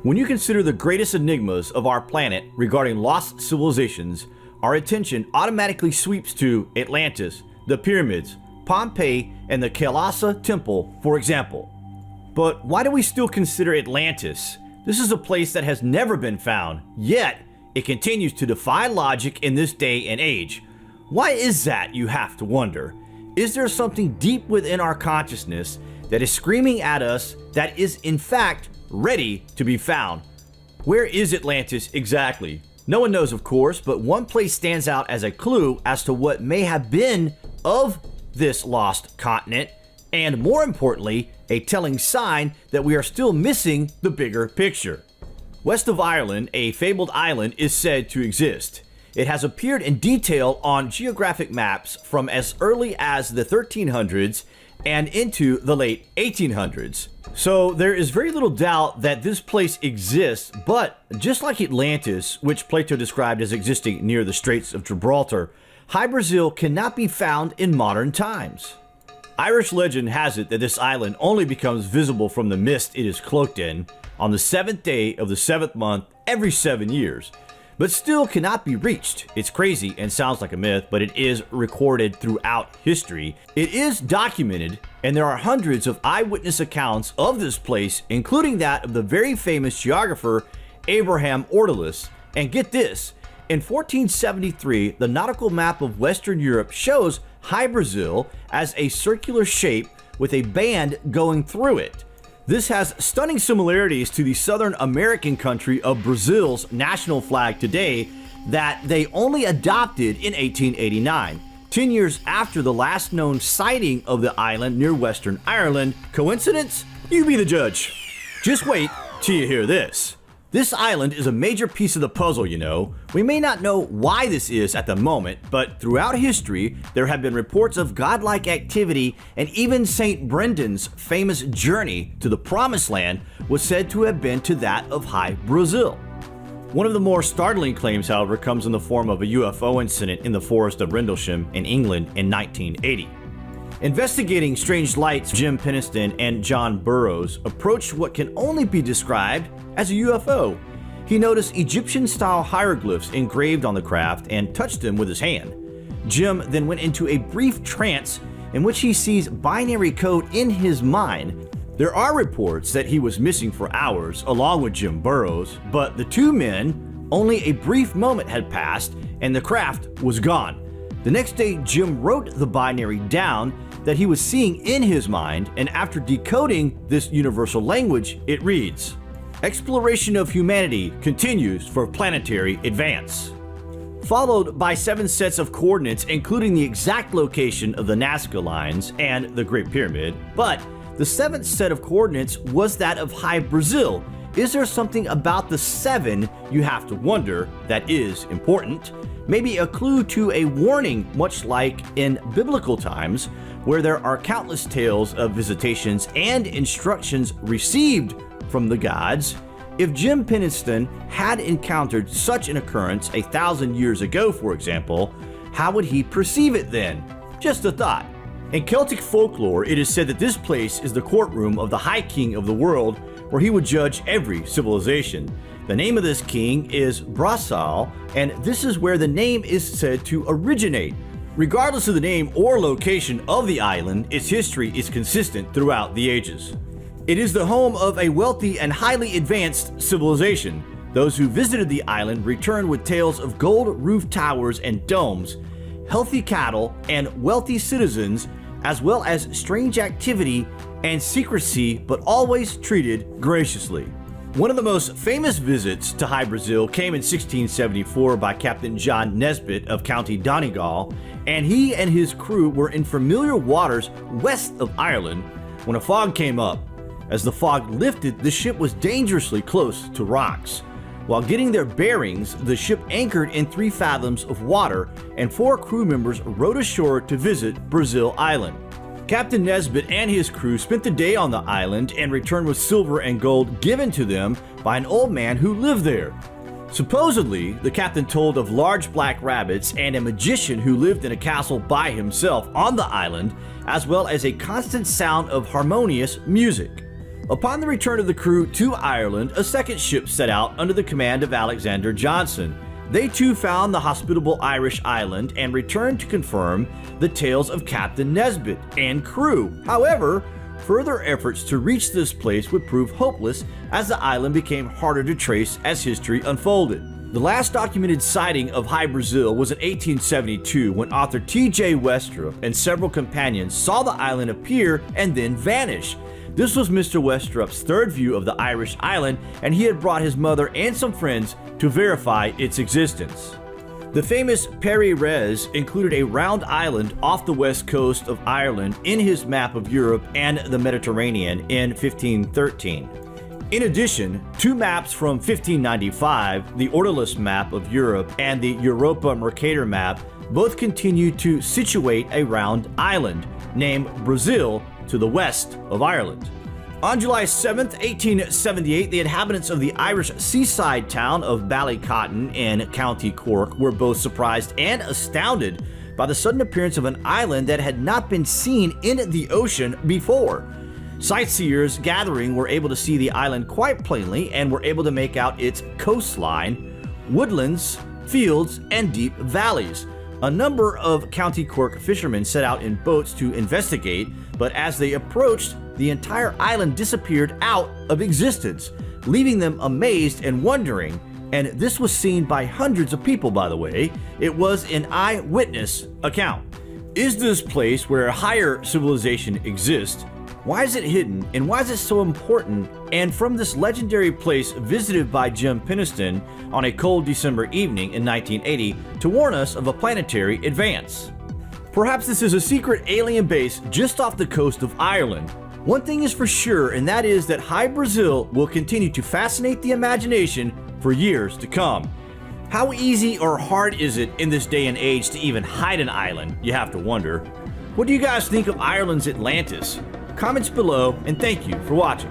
When you consider the greatest enigmas of our planet regarding lost civilizations, our attention automatically sweeps to Atlantis, the pyramids, Pompeii, and the Kailasa Temple, for example. But why do we still consider Atlantis? This is a place that has never been found, yet it continues to defy logic in this day and age. Why is that, you have to wonder? Is there something deep within our consciousness that is screaming at us that is in fact ready to be found? Where is Atlantis exactly? No one knows, of course, but one place stands out as a clue as to what may have been of this lost continent, and more importantly, a telling sign that we are still missing the bigger picture. West of Ireland, a fabled island is said to exist. It has appeared in detail on geographic maps from as early as the 1300s and into the late 1800s. So there is very little doubt that this place exists, but just like Atlantis, which Plato described as existing near the Straits of Gibraltar, High Brazil cannot be found in modern times. Irish legend has it that this island only becomes visible from the mist it is cloaked in on the 7th day of the 7th month every 7 years, but still cannot be reached. It's crazy and sounds like a myth, but it is recorded throughout history. It is documented, and there are hundreds of eyewitness accounts of this place, including that of the very famous geographer Abraham Ortelius. And get this, in 1473, the nautical map of Western Europe shows High Brazil as a circular shape with a band going through it. This has stunning similarities to the Southern American country of Brazil's national flag today that they only adopted in 1889, 10 years after the last known sighting of the island near Western Ireland. Coincidence? You be the judge. Just wait till you hear this. This island is a major piece of the puzzle, you know. We may not know why this is at the moment, but throughout history, there have been reports of godlike activity, and even St. Brendan's famous journey to the Promised Land was said to have been to that of High Brazil. One of the more startling claims, however, comes in the form of a UFO incident in the forest of Rendlesham in England in 1980. Investigating strange lights, Jim Penniston and John Burroughs approached what can only be described as a UFO. He noticed Egyptian-style hieroglyphs engraved on the craft and touched them with his hand. Jim then went into a brief trance in which he sees binary code in his mind. There are reports that he was missing for hours along with Jim Burroughs, but the two men, only a brief moment had passed and the craft was gone. The next day, Jim wrote the binary down that he was seeing in his mind, and after decoding this universal language, it reads, "Exploration of humanity continues for planetary advance," followed by 7 sets of coordinates including the exact location of the Nazca lines and the Great Pyramid. But the 7th set of coordinates was that of High Brazil. Is there something about the 7, you have to wonder, that is important? Maybe a clue to a warning, much like in biblical times, where there are countless tales of visitations and instructions received from the gods. If Jim Penniston had encountered such an occurrence 1,000 years ago, for example, how would he perceive it then? Just a thought. In Celtic folklore, it is said that this place is the courtroom of the High King of the world, where he would judge every civilization. The name of this king is Brasil, and this is where the name is said to originate. Regardless of the name or location of the island, its history is consistent throughout the ages. It is the home of a wealthy and highly advanced civilization. Those who visited the island returned with tales of gold roof towers and domes, healthy cattle, and wealthy citizens, as well as strange activity and secrecy, but always treated graciously. One of the most famous visits to High Brazil came in 1674 by Captain John Nesbitt of County Donegal, and he and his crew were in familiar waters west of Ireland when a fog came up. As the fog lifted, the ship was dangerously close to rocks. While getting their bearings, the ship anchored in 3 fathoms of water, and 4 crew members rowed ashore to visit Brazil Island. Captain Nesbitt and his crew spent the day on the island and returned with silver and gold given to them by an old man who lived there. Supposedly, the captain told of large black rabbits and a magician who lived in a castle by himself on the island, as well as a constant sound of harmonious music. Upon the return of the crew to Ireland, a second ship set out under the command of Alexander Johnson. They too found the hospitable Irish island and returned to confirm the tales of Captain Nesbitt and crew. However, further efforts to reach this place would prove hopeless as the island became harder to trace as history unfolded. The last documented sighting of High Brazil was in 1872 when author T.J. Westrup and several companions saw the island appear and then vanish. This was Mr. Westrup's third view of the Irish island, and he had brought his mother and some friends to verify its existence. The famous Peri Reis included a round island off the west coast of Ireland in his map of Europe and the Mediterranean in 1513. In addition, two maps from 1595, the Ortolus map of Europe and the Europa Mercator map, both continue to situate a round island named Brasil to the west of Ireland. On July 7, 1878, the inhabitants of the Irish seaside town of Ballycotton in County Cork were both surprised and astounded by the sudden appearance of an island that had not been seen in the ocean before. Sightseers gathering were able to see the island quite plainly and were able to make out its coastline, woodlands, fields, and deep valleys. A number of County Cork fishermen set out in boats to investigate, but as they approached, the entire island disappeared out of existence, leaving them amazed and wondering. And this was seen by hundreds of people, by the way. It was an eyewitness account. Is this place where a higher civilization exists? Why is it hidden, and why is it so important? And from this legendary place visited by Jim Penniston on a cold December evening in 1980 to warn us of a planetary advance. Perhaps this is a secret alien base just off the coast of Ireland. One thing is for sure, and that is that High Brazil will continue to fascinate the imagination for years to come. How easy or hard is it in this day and age to even hide an island, you have to wonder. What do you guys think of Ireland's Atlantis? Comments below, and thank you for watching.